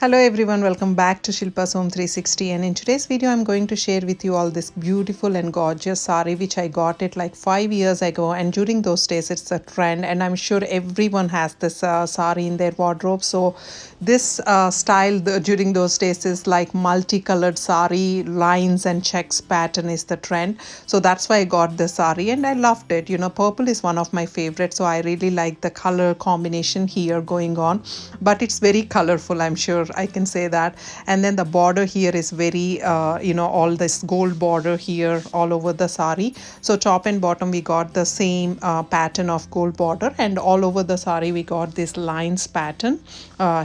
Hello everyone, welcome back to Shilpa's Home 360, and in today's video I'm going to share with you all this beautiful and gorgeous sari which I got it like 5 years ago, and during those days it's a trend and I'm sure everyone has this sari in their wardrobe. So this style during those days is like multicolored sari, lines and checks pattern is the trend. So that's why I got the sari and I loved it. You know, purple is one of my favorites, so I really like the color combination here going on, but it's very colorful, I'm sure I can say that. And then the border here is very all this gold border here all over the sari. So top and bottom we got the same pattern of gold border, and all over the sari we got this lines pattern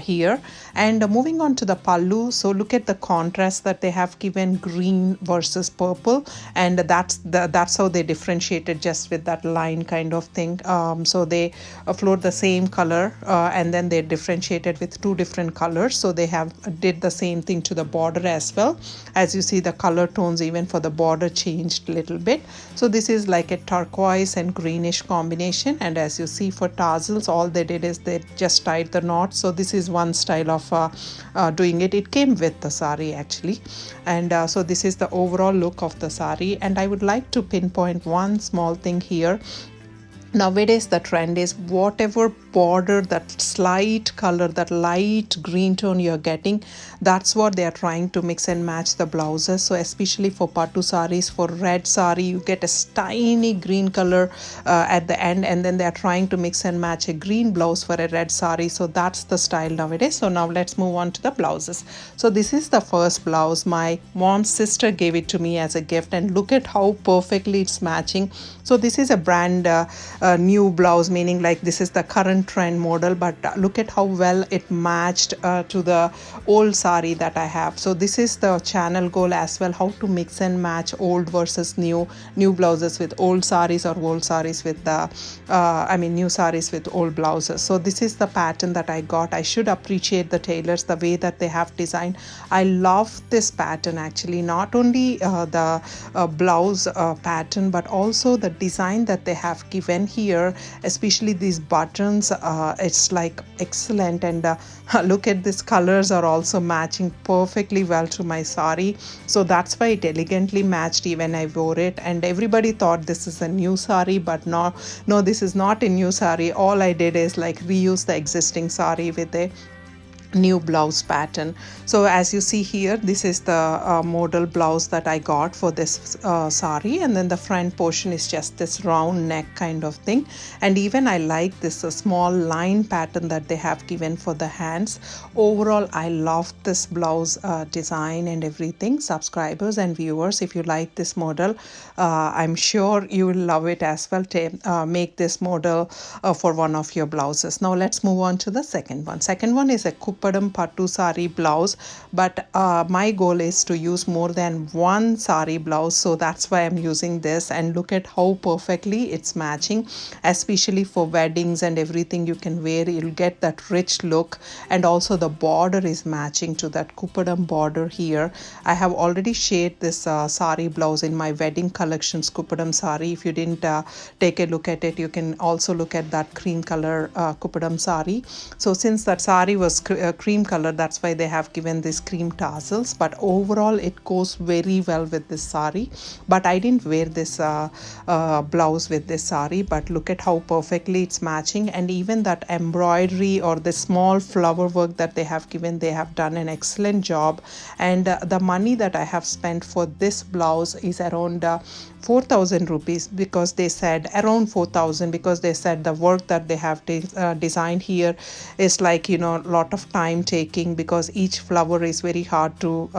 here. And moving on to the pallu, so look at the contrast that they have given, green versus purple, and that's how they differentiated, just with that line kind of thing. So they float the same color and then they differentiated with two different colors. So they have did the same thing to the border as well. As you see, the color tones even for the border changed a little bit. So this is like a turquoise and greenish combination, and as you see for tassels, all they did is they just tied the knot. So this is one style of doing it. It came with the sari actually, and so this is the overall look of the sari. And I would like to pinpoint one small thing here. Nowadays the trend is whatever border, that slight color, that light green tone you're getting, that's what they are trying to mix and match the blouses. So especially for patu saris, for red sari you get a tiny green color at the end, and then they are trying to mix and match a green blouse for a red sari. So that's the style nowadays. So now let's move on to the blouses. So this is the first blouse. My mom's sister gave it to me as a gift, and look at how perfectly it's matching. So this is a brand new blouse, meaning like this is the current trend model, but look at how well it matched to the old sari that I have. So this is the channel goal as well, how to mix and match old versus new blouses with old saris, or old saris with the new saris with old blouses. So this is the pattern that I got. I should appreciate the tailors, the way that they have designed. I love this pattern actually, not only the blouse pattern, but also the design that they have given here, especially these buttons. It's like excellent, and look at these colors are also matching perfectly well to my sari. So that's why it elegantly matched even I wore it, and everybody thought this is a new sari, but no, this is not a new sari. All I did is like reuse the existing sari with a new blouse pattern. So as you see here, this is the model blouse that I got for this sari, and then the front portion is just this round neck kind of thing. And even I like this small line pattern that they have given for the hands. Overall I love this blouse design and everything. Subscribers and viewers, if you like this model, I'm sure you will love it as well. Make this model for one of your blouses. Now let's move on to the second one. Second one is a pattu sari blouse, but my goal is to use more than one sari blouse, so that's why I'm using this. And look at how perfectly it's matching, especially for weddings and everything you can wear. You'll get that rich look, and also the border is matching to that kupadam border here. I have already shared this sari blouse in my wedding collections kupadam sari. If you didn't take a look at it, you can also look at that cream color kupadam sari. So since that sari was cream color, that's why they have given this cream tassels, but overall it goes very well with this sari. But I didn't wear this blouse with this sari, but look at how perfectly it's matching. And even that embroidery or the small flower work that they have given, they have done an excellent job. And the money that I have spent for this blouse is around 4,000 rupees, because they said around 4,000, because they said the work that they have designed here is like, you know, a lot of time taking, because each flower is very hard to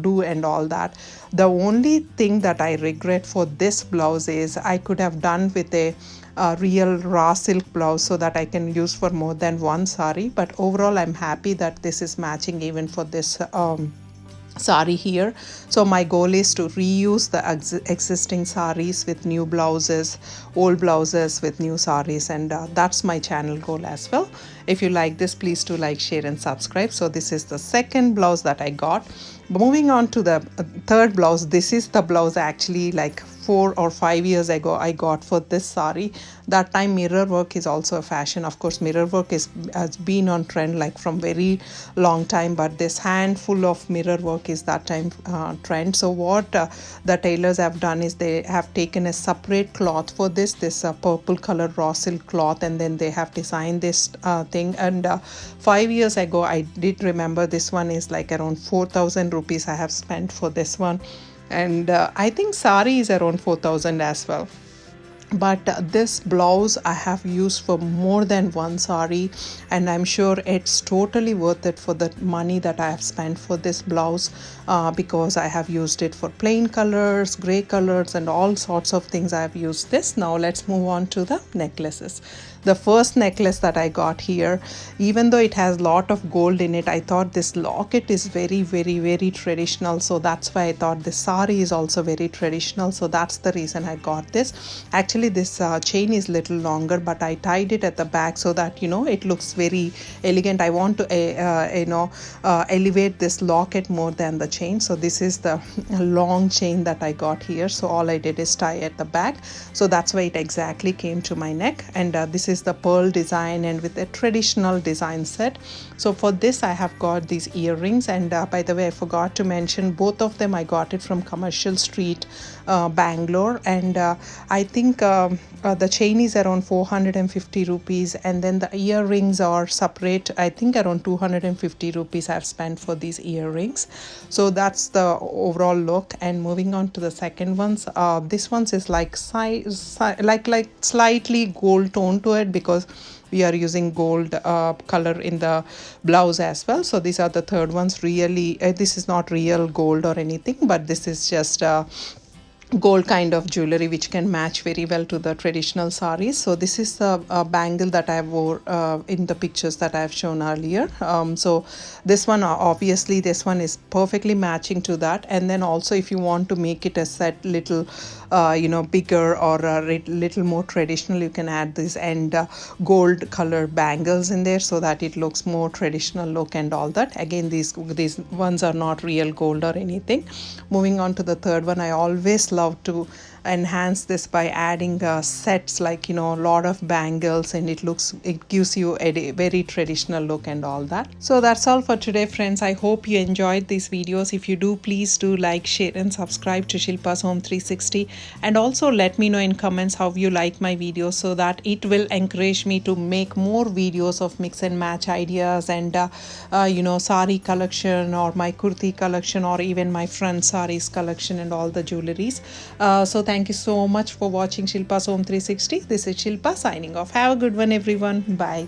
do and all that. The only thing that I regret for this blouse is I could have done with a real raw silk blouse, so that I can use for more than one sari. But overall I'm happy that this is matching even for this sari here. So my goal is to reuse the existing saris with new blouses, old blouses with new saris, and that's my channel goal as well. If you like this, please do like, share and subscribe. So this is the second blouse that I got. Moving on to the third blouse. This is the blouse actually like 4 or 5 years ago I got for this sari. That time mirror work is also a fashion. Of course, mirror work has been on trend like from very long time, but this handful of mirror work is that time trend. So what the tailors have done is they have taken a separate cloth for this purple color raw silk cloth, and then they have designed this thing. And 5 years ago I did remember this one is like around 4,000 rupees I have spent for this one, and I think sari is around 4,000 as well. But this blouse I have used for more than one sari, and I'm sure it's totally worth it for the money that I have spent for this blouse, because I have used it for plain colors, gray colors, and all sorts of things I have used this. Now let's move on to the necklaces. The first necklace that I got here, even though it has a lot of gold in it, I thought this locket is very, very, very traditional. So that's why I thought this sari is also very traditional. So that's the reason I got this. Actually, this chain is little longer, but I tied it at the back so that, you know, it looks very elegant. I want to, elevate this locket more than the chain. So this is the long chain that I got here. So all I did is tie at the back. So that's why it exactly came to my neck. And this is the pearl design and with a traditional design set. So for this I have got these earrings, and by the way, I forgot to mention both of them I got it from Commercial Street, Bangalore, and I think the chain is around 450 rupees, and then the earrings are separate. I think around 250 rupees I've spent for these earrings. So that's the overall look. And moving on to the second ones, this one's is like slightly gold tone to it, because we are using gold color in the blouse as well. So these are the third ones. Really, this is not real gold or anything, but this is just gold kind of jewelry which can match very well to the traditional saris. So this is the bangle that I wore in the pictures that I have shown earlier. So this one, obviously this one is perfectly matching to that. And then also if you want to make it a set little bigger or a little more traditional, you can add this and gold color bangles in there so that it looks more traditional look and all that. Again, these ones are not real gold or anything. Moving on to the third one, I always love to enhance this by adding sets like, a lot of bangles, and it gives you a very traditional look and all that. So that's all for today, friends. I hope you enjoyed these videos. If you do, please do like, share and subscribe to Shilpa's Home 360, and also let me know in comments how you like my videos, so that it will encourage me to make more videos of mix and match ideas and sari collection, or my kurti collection, or even my friend saris collection and all the jewelries. So thank you so much for watching Shilpa's Home 360. This is Shilpa signing off. Have a good one, everyone. Bye.